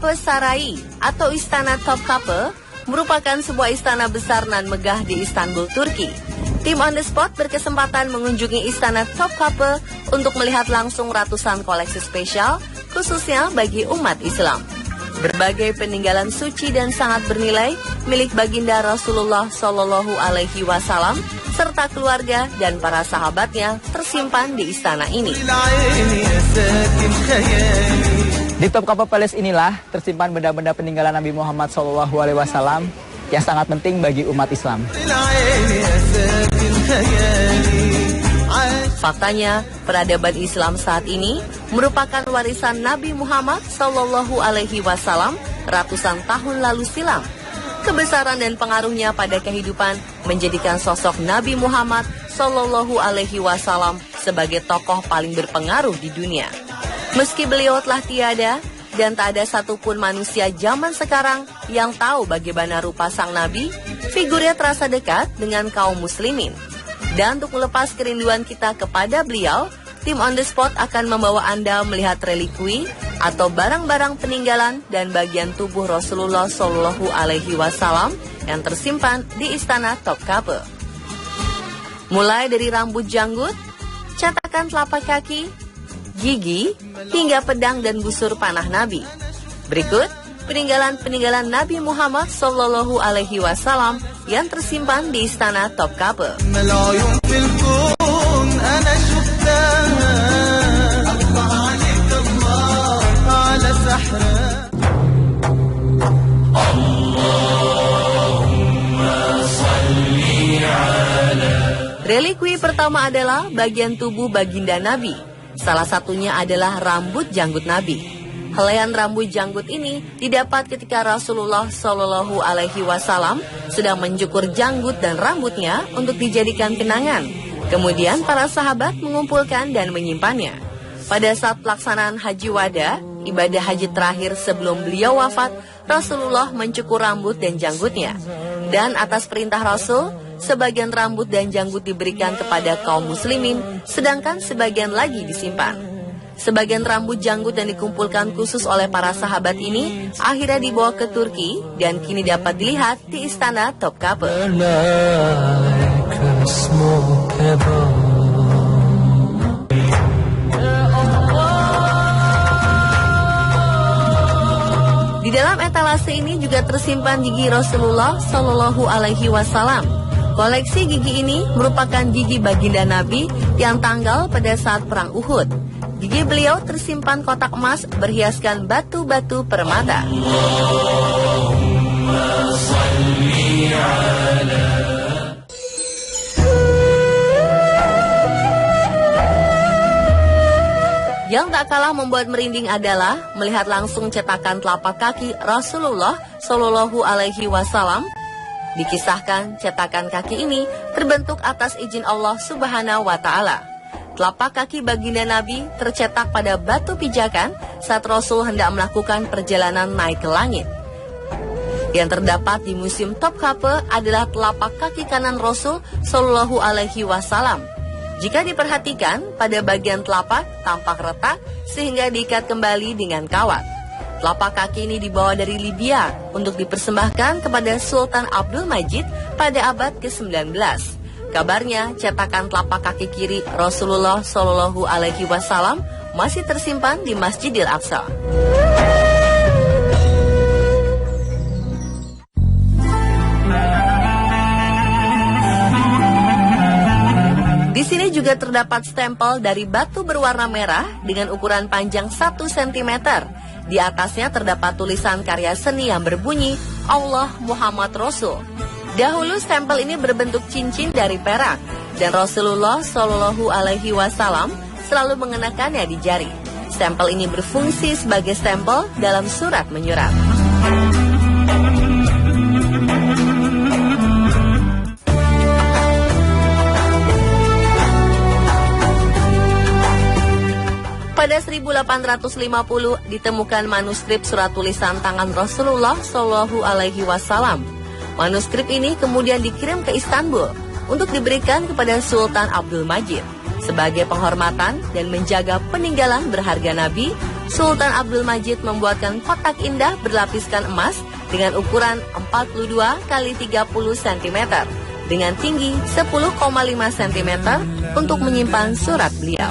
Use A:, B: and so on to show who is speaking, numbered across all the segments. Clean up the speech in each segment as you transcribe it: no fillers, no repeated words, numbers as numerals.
A: Topkapi Saray atau Istana Topkapi merupakan sebuah istana besar nan megah di Istanbul, Turki. Tim On The Spot berkesempatan mengunjungi Istana Topkapi untuk melihat langsung ratusan koleksi spesial, khususnya bagi umat Islam. Berbagai peninggalan suci dan sangat bernilai milik baginda Rasulullah Shallallahu Alaihi Wasallam serta keluarga dan para sahabatnya tersimpan di istana ini.
B: Di Topkapi Palace inilah tersimpan benda-benda peninggalan Nabi Muhammad SAW yang sangat penting bagi umat Islam.
A: Faktanya, peradaban Islam saat ini merupakan warisan Nabi Muhammad SAW ratusan tahun lalu silam. Kebesaran dan pengaruhnya pada kehidupan menjadikan sosok Nabi Muhammad SAW sebagai tokoh paling berpengaruh di dunia. Meski beliau telah tiada dan tak ada satupun manusia zaman sekarang yang tahu bagaimana rupa sang Nabi, figurnya terasa dekat dengan kaum muslimin. Dan untuk melepas kerinduan kita kepada beliau, tim On The Spot akan membawa Anda melihat relikwi atau barang-barang peninggalan dan bagian tubuh Rasulullah Shallallahu Alaihi Wasallam yang tersimpan di Istana Topkapi. Mulai dari rambut janggut, cetakan telapak kaki, gigi, hingga pedang dan busur panah Nabi. Berikut peninggalan-peninggalan Nabi Muhammad Shallallahu Alaihi Wasallam yang tersimpan di Istana Topkapi. Relikwi pertama adalah bagian tubuh baginda Nabi. Salah satunya adalah rambut janggut Nabi. Helaian rambut janggut ini didapat ketika Rasulullah Shallallahu Alaihi Wasallam sedang mencukur janggut dan rambutnya untuk dijadikan kenangan. Kemudian para sahabat mengumpulkan dan menyimpannya. Pada saat pelaksanaan Haji Wada, ibadah haji terakhir sebelum beliau wafat, Rasulullah mencukur rambut dan janggutnya. Dan atas perintah Rasul, sebagian rambut dan janggut diberikan kepada kaum muslimin, sedangkan sebagian lagi disimpan. Sebagian rambut janggut yang dikumpulkan khusus oleh para sahabat ini akhirnya dibawa ke Turki dan kini dapat dilihat di Istana Topkapi. Di dalam etalase ini juga tersimpan gigi Rasulullah Shallallahu Alaihi Wasallam. Koleksi gigi ini merupakan gigi baginda Nabi yang tanggal pada saat perang Uhud. Gigi beliau tersimpan kotak emas berhiaskan batu-batu permata. Yang tak kalah membuat merinding adalah melihat langsung cetakan telapak kaki Rasulullah Shallallahu Alaihi Wasallam. Dikisahkan cetakan kaki ini terbentuk atas izin Allah Subhanahu wa Ta'ala. Telapak kaki baginda Nabi tercetak pada batu pijakan saat Rasul hendak melakukan perjalanan naik ke langit. Yang terdapat di Museum Topkapi adalah telapak kaki kanan Rasul Shallallahu Alaihi Wasallam. Jika diperhatikan, pada bagian telapak tampak retak sehingga diikat kembali dengan kawat. Telapak kaki ini dibawa dari Libya untuk dipersembahkan kepada Sultan Abdul Majid pada abad ke-19. Kabarnya, cetakan telapak kaki kiri Rasulullah Shallallahu Alaihi Wasallam masih tersimpan di Masjidil Aqsa. Di sini juga terdapat stempel dari batu berwarna merah dengan ukuran panjang 1 cm. Di atasnya terdapat tulisan karya seni yang berbunyi Allah Muhammad Rasul. Dahulu stempel ini berbentuk cincin dari perak dan Rasulullah Shallallahu Alaihi Wasallam selalu mengenakannya di jari. Stempel ini berfungsi sebagai stempel dalam surat menyurat. Pada 1850 ditemukan manuskrip surat tulisan tangan Rasulullah Shallallahu Alaihi Wasallam. Manuskrip ini kemudian dikirim ke Istanbul untuk diberikan kepada Sultan Abdul Majid. Sebagai penghormatan dan menjaga peninggalan berharga Nabi, Sultan Abdul Majid membuatkan kotak indah berlapiskan emas dengan ukuran 42 x 30 cm dengan tinggi 10,5 cm untuk menyimpan surat beliau.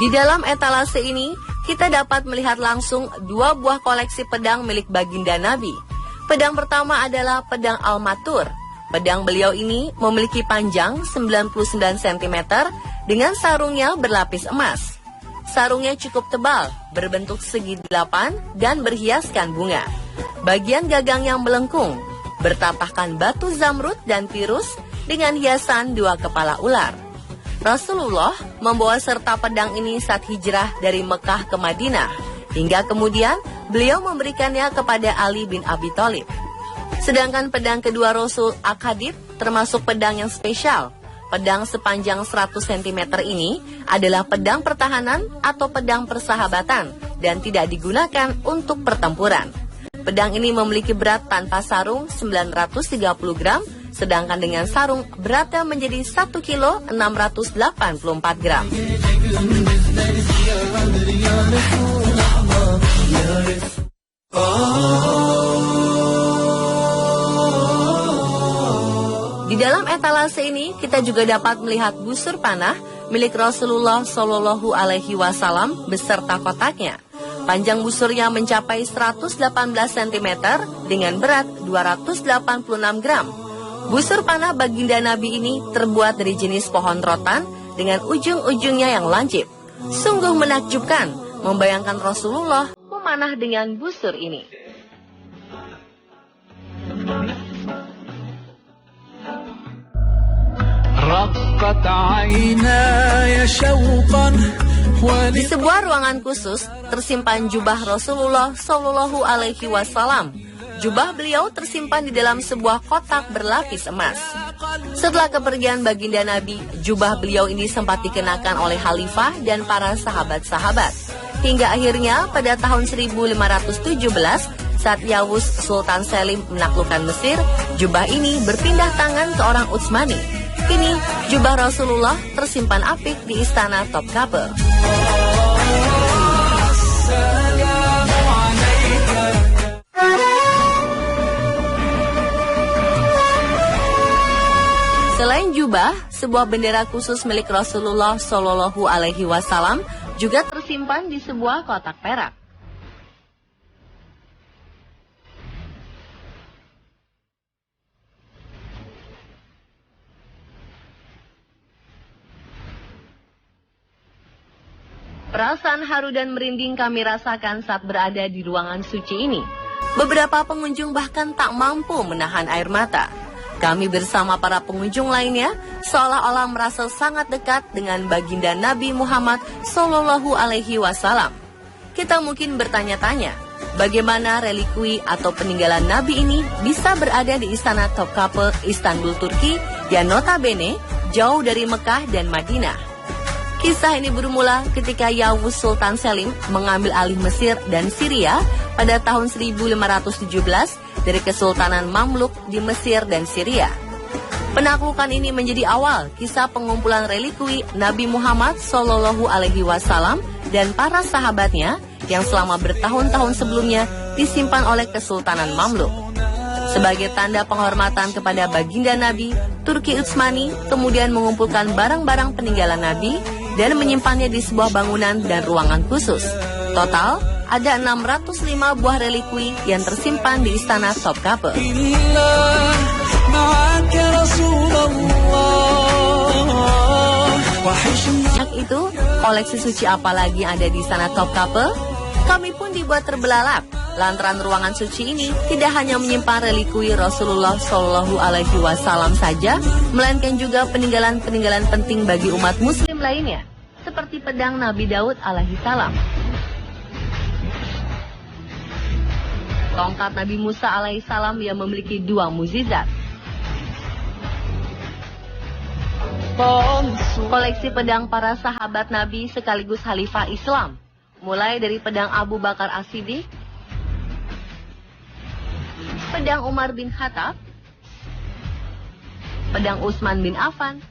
A: Di dalam etalase ini, kita dapat melihat langsung dua buah koleksi pedang milik baginda Nabi. Pedang pertama adalah pedang Al-Matur. Pedang beliau ini memiliki panjang 99 cm dengan sarungnya berlapis emas. Sarungnya cukup tebal, berbentuk segi 8 dan berhiaskan bunga. Bagian gagang yang melengkung, bertapahkan batu zamrud dan tirus dengan hiasan dua kepala ular. Rasulullah membawa serta pedang ini saat hijrah dari Mekah ke Madinah, hingga kemudian beliau memberikannya kepada Ali bin Abi Thalib. Sedangkan pedang kedua Rasul Al-Khadib termasuk pedang yang spesial. Pedang sepanjang 100 cm ini adalah pedang pertahanan atau pedang persahabatan dan tidak digunakan untuk pertempuran. Pedang ini memiliki berat tanpa sarung 930 gram, sedangkan dengan sarung beratnya menjadi 1 kilo 684 gram. Di dalam etalase ini kita juga dapat melihat busur panah milik Rasulullah Shallallahu Alaihi Wasallam beserta kotaknya. Panjang busurnya mencapai 118 cm dengan berat 286 gram. Busur panah baginda Nabi ini terbuat dari jenis pohon rotan dengan ujung-ujungnya yang lancip. Sungguh menakjubkan membayangkan Rasulullah memanah dengan busur ini. Di sebuah ruangan khusus tersimpan jubah Rasulullah Shallallahu Alaihi Wasallam. Jubah beliau tersimpan di dalam sebuah kotak berlapis emas. Setelah kepergian baginda Nabi, jubah beliau ini sempat dikenakan oleh khalifah dan para sahabat-sahabat. Hingga akhirnya pada tahun 1517 saat Yawuz Sultan Selim menaklukkan Mesir, jubah ini berpindah tangan ke orang Utsmani. Kini jubah Rasulullah tersimpan apik di istana Topkapi. Selain jubah, sebuah bendera khusus milik Rasulullah Shallallahu Alaihi Wasallam juga tersimpan di sebuah kotak perak. Perasaan haru dan merinding kami rasakan saat berada di ruangan suci ini. Beberapa pengunjung bahkan tak mampu menahan air mata. Kami bersama para pengunjung lainnya seolah-olah merasa sangat dekat dengan baginda Nabi Muhammad Sallallahu Alaihi Wasallam. Kita mungkin bertanya-tanya, bagaimana relikwi atau peninggalan Nabi ini bisa berada di Istana Topkapi, Istanbul, Turki, yang notabene jauh dari Mekah dan Madinah. Kisah ini bermula ketika Yawuz Sultan Selim mengambil alih Mesir dan Syria pada tahun 1517 dari Kesultanan Mamluk di Mesir dan Syria. Penaklukan ini menjadi awal kisah pengumpulan relikwi Nabi Muhammad Shallallahu Alaihi Wasallam dan para sahabatnya yang selama bertahun-tahun sebelumnya disimpan oleh Kesultanan Mamluk. Sebagai tanda penghormatan kepada baginda Nabi, Turki Utsmani kemudian mengumpulkan barang-barang peninggalan Nabi dan menyimpannya di sebuah bangunan dan ruangan khusus. Total, ada 605 buah relikwi yang tersimpan di Istana Topkapi. Sejak itu, koleksi suci apa lagi yang ada di Istana Topkapi? Kami pun dibuat terbelalak. Lantaran ruangan suci ini tidak hanya menyimpan relikwi Rasulullah Shallallahu Alaihi Wasallam saja, melainkan juga peninggalan-peninggalan penting bagi umat Muslim lainnya, seperti pedang Nabi Daud alaihi salam, tongkat Nabi Musa alaihi salam yang memiliki 2 mukjizat, koleksi pedang para sahabat Nabi sekaligus khalifah Islam, mulai dari pedang Abu Bakar As-Siddiq, pedang Umar bin Khattab, pedang Utsman bin Affan,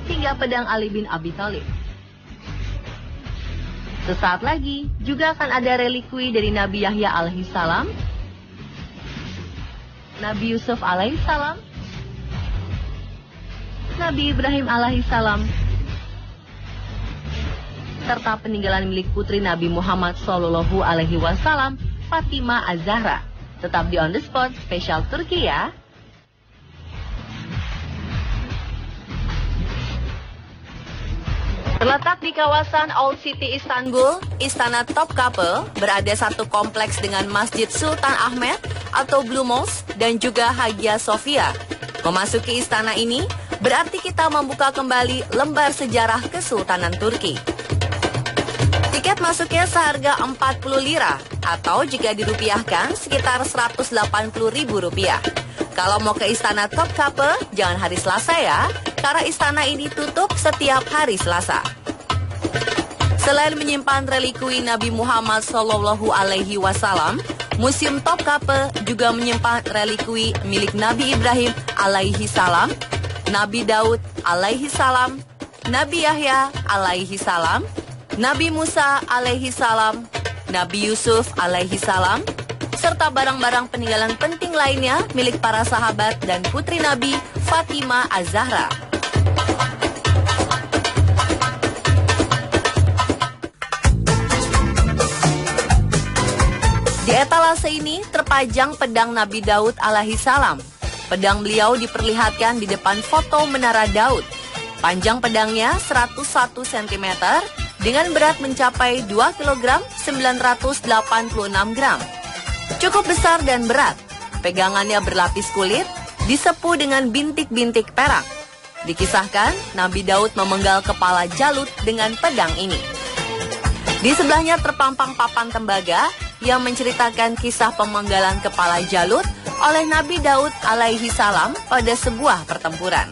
A: hingga pedang Ali bin Abi Thalib. Sesaat lagi juga akan ada relikui dari Nabi Yahya alaihissalam, Nabi Yusuf alaihissalam, Nabi Ibrahim alaihissalam, serta peninggalan milik putri Nabi Muhammad Shallallahu Alaihi Wasallam, Fatimah Az-Zahra. Tetap di On The Spot spesial Turki ya. Terletak di kawasan Old City Istanbul, Istana Topkapı berada satu kompleks dengan Masjid Sultan Ahmet atau Blue Mosque dan juga Hagia Sophia. Memasuki istana ini berarti kita membuka kembali lembar sejarah Kesultanan Turki. Tiket masuknya seharga 40 lira atau jika dirupiahkan sekitar Rp180.000. Kalau mau ke Istana Topkapı, jangan hari Selasa ya, karena istana ini tutup setiap hari Selasa. Selain menyimpan relikui Nabi Muhammad Shallallahu Alaihi Wasallam, Museum Topkapı juga menyimpan relikui milik Nabi Ibrahim alaihi salam, Nabi Daud alaihi salam, Nabi Yahya alaihi salam, Nabi Musa alaihi salam, Nabi Yusuf alaihi salam, serta barang-barang peninggalan penting lainnya milik para sahabat dan putri Nabi Fatimah Az-Zahra. Di etalase ini terpajang pedang Nabi Daud alaihi salam. Pedang beliau diperlihatkan di depan foto Menara Daud. Panjang pedangnya 101 cm dengan berat mencapai 2 kg 986 gram. Cukup besar dan berat. Pegangannya berlapis kulit, disepu dengan bintik-bintik perak. Dikisahkan Nabi Daud memenggal kepala Jalut dengan pedang ini. Di sebelahnya terpampang papan tembaga yang menceritakan kisah pemenggalan kepala Jalut oleh Nabi Daud alaihi salam pada sebuah pertempuran.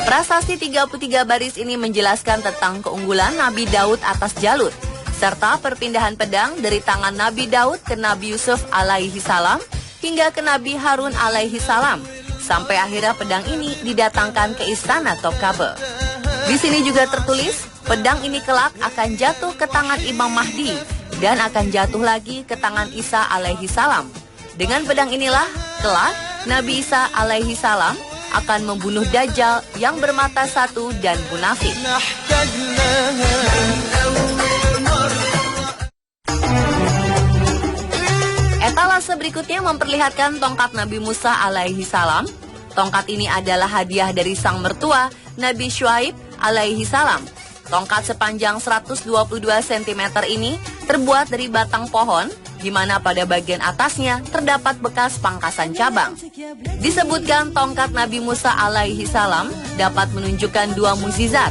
A: Prasasti 33 baris ini menjelaskan tentang keunggulan Nabi Daud atas Jalut, serta perpindahan pedang dari tangan Nabi Daud ke Nabi Yusuf alaihi salam hingga ke Nabi Harun alaihi salam, sampai akhirnya pedang ini didatangkan ke Istana Topkapı. Di sini juga tertulis, pedang ini kelak akan jatuh ke tangan Imam Mahdi dan akan jatuh lagi ke tangan Isa alaihi salam. Dengan pedang inilah, kelak Nabi Isa alaihi salam akan membunuh Dajjal yang bermata satu dan munafik. Etalase berikutnya memperlihatkan tongkat Nabi Musa alaihi salam. Tongkat ini adalah hadiah dari sang mertua Nabi Syuaib alaihi salam. Tongkat sepanjang 122 cm ini terbuat dari batang pohon, di mana pada bagian atasnya terdapat bekas pangkasan cabang. Disebutkan tongkat Nabi Musa alaihi salam dapat menunjukkan dua mukjizat.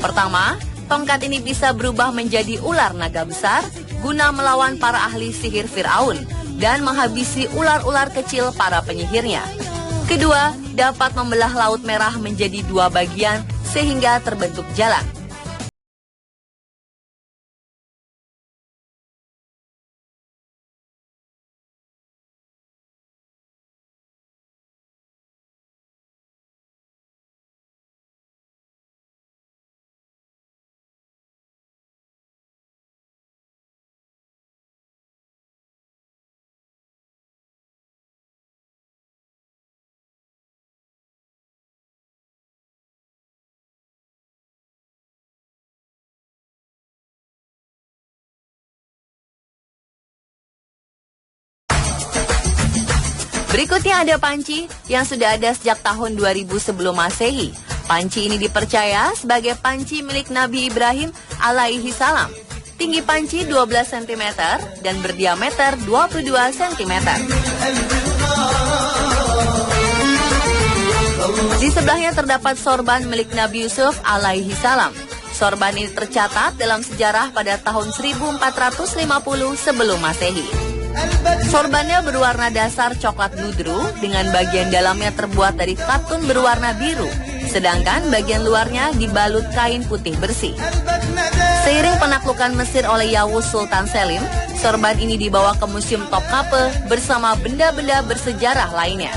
A: Pertama, tongkat ini bisa berubah menjadi ular naga besar guna melawan para ahli sihir Fir'aun dan menghabisi ular-ular kecil para penyihirnya. Kedua, dapat membelah Laut Merah menjadi dua bagian sehingga terbentuk jalan. Berikutnya ada panci yang sudah ada sejak tahun 2000 sebelum Masehi. Panci ini dipercaya sebagai panci milik Nabi Ibrahim alaihi salam. Tinggi panci 12 cm dan berdiameter 22 cm. Di sebelahnya terdapat sorban milik Nabi Yusuf alaihi salam. Sorban ini tercatat dalam sejarah pada tahun 1450 sebelum Masehi. Sorbannya berwarna dasar coklat ludru dengan bagian dalamnya terbuat dari katun berwarna biru sedangkan bagian luarnya dibalut kain putih bersih. Seiring penaklukan Mesir oleh Yawuz Sultan Selim, sorban ini dibawa ke Museum Topkapi bersama benda-benda bersejarah lainnya.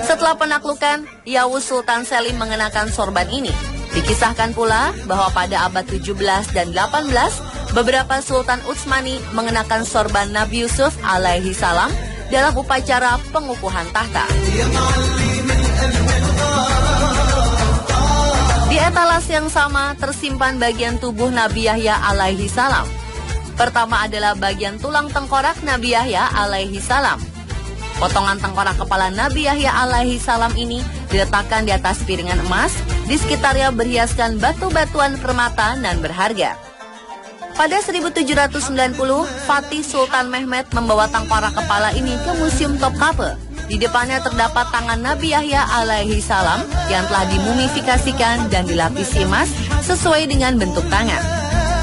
A: Setelah penaklukan, Yawuz Sultan Selim mengenakan sorban ini. Dikisahkan pula bahwa pada abad 17 dan 18, beberapa Sultan Utsmani mengenakan sorban Nabi Yusuf alaihi salam dalam upacara pengukuhan tahta. Di etalase yang sama tersimpan bagian tubuh Nabi Yahya alaihi salam. Pertama adalah bagian tulang tengkorak Nabi Yahya alaihi salam. Potongan tengkorak kepala Nabi Yahya alaihi salam ini diletakkan di atas piringan emas, di sekitarnya berhiaskan batu-batuan permata nan berharga. Pada 1790, Fatih Sultan Mehmed membawa tengkorak kepala ini ke Museum Topkapi. Di depannya terdapat tangan Nabi Yahya alaihi salam yang telah dimumifikasikan dan dilapisi emas sesuai dengan bentuk tangan.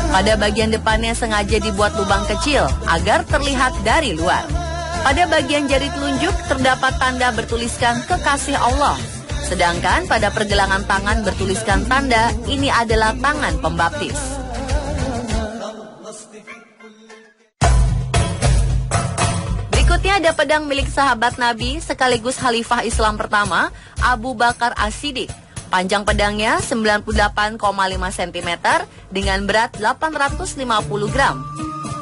A: Pada bagian depannya sengaja dibuat lubang kecil agar terlihat dari luar. Pada bagian jari telunjuk terdapat tanda bertuliskan kekasih Allah. Sedangkan pada pergelangan tangan bertuliskan tanda ini adalah tangan pembaptis. Berikutnya ada pedang milik sahabat Nabi sekaligus Khalifah Islam pertama, Abu Bakar As-Siddiq. Panjang pedangnya 98,5 cm dengan berat 850 gram.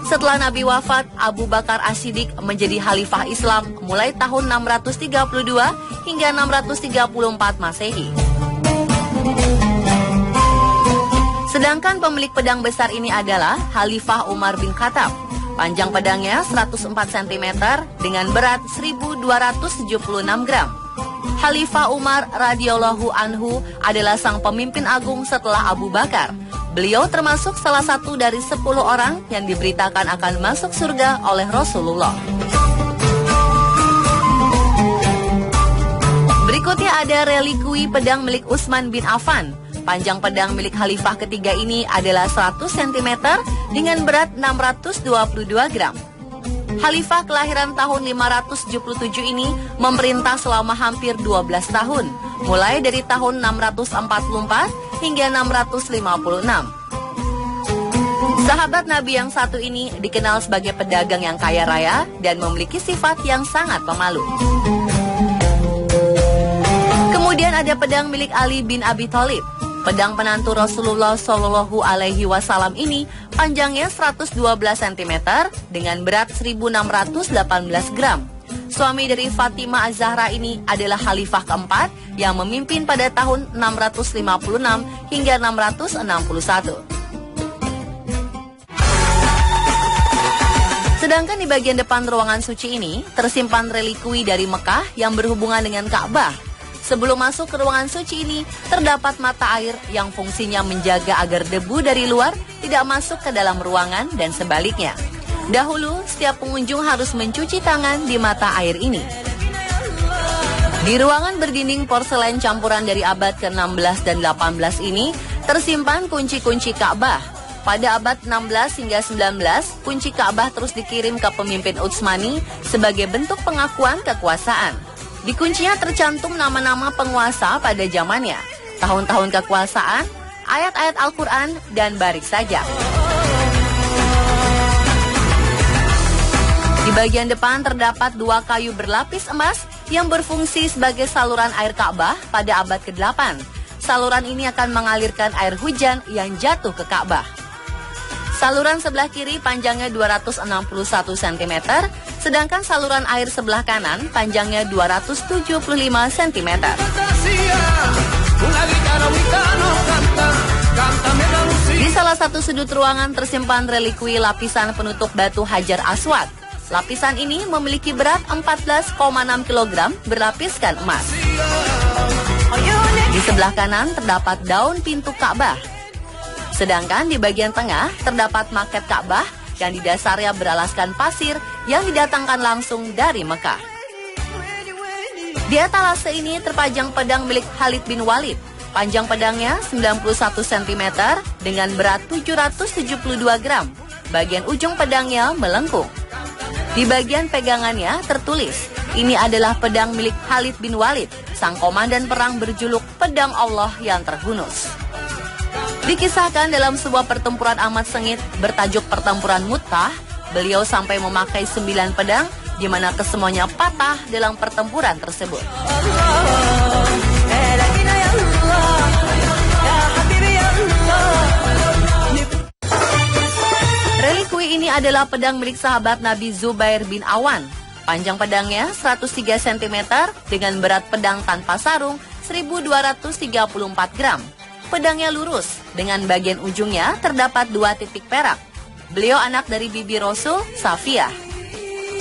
A: Setelah Nabi wafat, Abu Bakar As-Siddiq menjadi Khalifah Islam mulai tahun 632 hingga 634 Masehi. Sedangkan pemilik pedang besar ini adalah Khalifah Umar bin Khattab. Panjang pedangnya 104 cm dengan berat 1276 gram. Khalifah Umar radhiyallahu anhu adalah sang pemimpin agung setelah Abu Bakar. Beliau termasuk salah satu dari 10 orang yang diberitakan akan masuk surga oleh Rasulullah. Berikutnya ada relikui pedang milik Utsman bin Affan. Panjang pedang milik Khalifah ketiga ini adalah 100 cm dengan berat 622 gram. Khalifah kelahiran tahun 577 ini memerintah selama hampir 12 tahun, mulai dari tahun 644 hingga 656. Sahabat Nabi yang satu ini dikenal sebagai pedagang yang kaya raya dan memiliki sifat yang sangat pemalu. Kemudian ada pedang milik Ali bin Abi Thalib. Pedang penantu Rasulullah Shallallahu Alaihi Wasallam ini panjangnya 112 cm dengan berat 1618 gram. Suami dari Fatimah Az-Zahra ini adalah Khalifah keempat yang memimpin pada tahun 656 hingga 661. Sedangkan di bagian depan ruangan suci ini tersimpan relikui dari Mekah yang berhubungan dengan Ka'bah. Sebelum masuk ke ruangan suci ini, terdapat mata air yang fungsinya menjaga agar debu dari luar tidak masuk ke dalam ruangan dan sebaliknya. Dahulu, setiap pengunjung harus mencuci tangan di mata air ini. Di ruangan berdinding porselen campuran dari abad ke-16 dan 18 ini, tersimpan kunci-kunci Ka'bah. Pada abad 16 hingga 19, kunci Ka'bah terus dikirim ke pemimpin Utsmani sebagai bentuk pengakuan kekuasaan. Di kuncinya tercantum nama-nama penguasa pada zamannya, tahun-tahun kekuasaan, ayat-ayat Al-Quran, dan baris sajak. Di bagian depan terdapat 2 kayu berlapis emas yang berfungsi sebagai saluran air Ka'bah pada abad ke-8. Saluran ini akan mengalirkan air hujan yang jatuh ke Ka'bah. Saluran sebelah kiri panjangnya 261 cm, sedangkan saluran air sebelah kanan panjangnya 275 cm. Di salah satu sudut ruangan tersimpan relikui lapisan penutup batu Hajar Aswad. Lapisan ini memiliki berat 14,6 kg berlapiskan emas. Di sebelah kanan terdapat daun pintu Ka'bah. Sedangkan di bagian tengah terdapat maket Ka'bah yang di dasarnya beralaskan pasir yang didatangkan langsung dari Mekah. Di etalase ini terpajang pedang milik Khalid bin Walid. Panjang pedangnya 91 cm dengan berat 772 gram. Bagian ujung pedangnya melengkung. Di bagian pegangannya tertulis, Ini adalah pedang milik Khalid bin Walid, sang komandan perang berjuluk Pedang Allah yang terhunus. Dikisahkan dalam sebuah pertempuran amat sengit bertajuk Pertempuran Mu'tah, beliau sampai memakai 9 pedang, di mana kesemuanya patah dalam pertempuran tersebut. Relikui ini adalah pedang milik sahabat Nabi Zubair bin Awan. Panjang pedangnya 103 cm dengan berat pedang tanpa sarung 1234 gram. Pedangnya lurus, dengan bagian ujungnya terdapat 2 titik perak. Beliau anak dari bibi Rasul, Safiyah.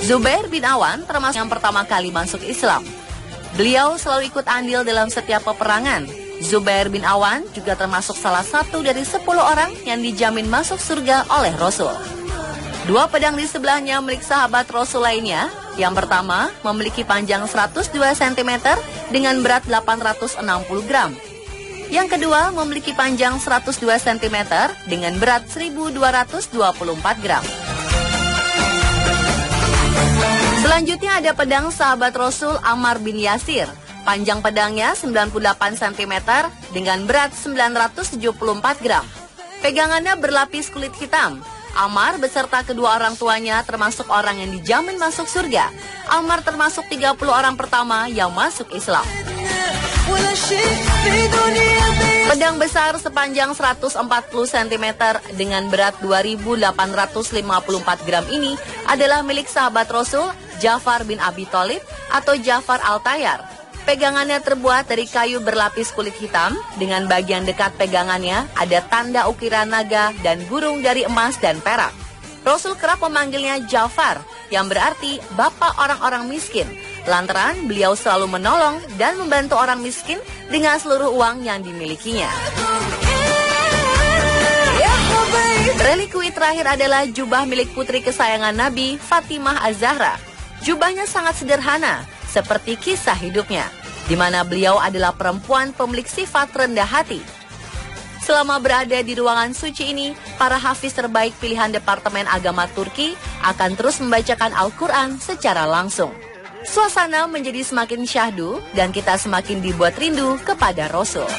A: Zubair bin Awan termasuk yang pertama kali masuk Islam. Beliau selalu ikut andil dalam setiap peperangan. Zubair bin Awan juga termasuk salah satu dari 10 orang yang dijamin masuk surga oleh Rasul. 2 pedang di sebelahnya milik sahabat Rasul lainnya. Yang pertama memiliki panjang 102 cm dengan berat 860 gram. Yang kedua memiliki panjang 102 cm dengan berat 1224 gram. Selanjutnya ada pedang sahabat Rasul Ammar bin Yasir. Panjang pedangnya 98 cm dengan berat 974 gram. Pegangannya berlapis kulit hitam. Ammar beserta kedua orang tuanya termasuk orang yang dijamin masuk surga. Ammar termasuk 30 orang pertama yang masuk Islam. Pedang besar sepanjang 140 cm dengan berat 2854 gram ini adalah milik sahabat Rasul Ja'far bin Abi Thalib atau Ja'far Al-Tayyar. Pegangannya terbuat dari kayu berlapis kulit hitam. Dengan bagian dekat pegangannya ada tanda ukiran naga dan burung dari emas dan perak. Rasul kerap memanggilnya Ja'far, yang berarti bapak orang-orang miskin, lantaran beliau selalu menolong dan membantu orang miskin dengan seluruh uang yang dimilikinya. Relikui terakhir adalah jubah milik putri kesayangan Nabi, Fatimah Az-Zahra. Jubahnya sangat sederhana, seperti kisah hidupnya, di mana beliau adalah perempuan pemilik sifat rendah hati. Selama berada di ruangan suci ini, para hafiz terbaik pilihan Departemen Agama Turki akan terus membacakan Al-Quran secara langsung. Suasana menjadi semakin syahdu dan kita semakin dibuat rindu kepada Rasul.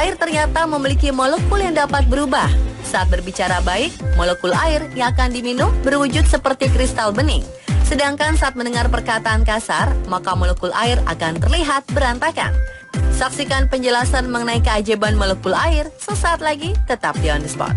A: Air ternyata memiliki molekul yang dapat berubah. Saat berbicara baik, molekul air yang akan diminum berwujud seperti kristal bening. Sedangkan saat mendengar perkataan kasar, maka molekul air akan terlihat berantakan. Saksikan penjelasan mengenai keajaiban molekul air sesaat lagi, tetap di On The Spot.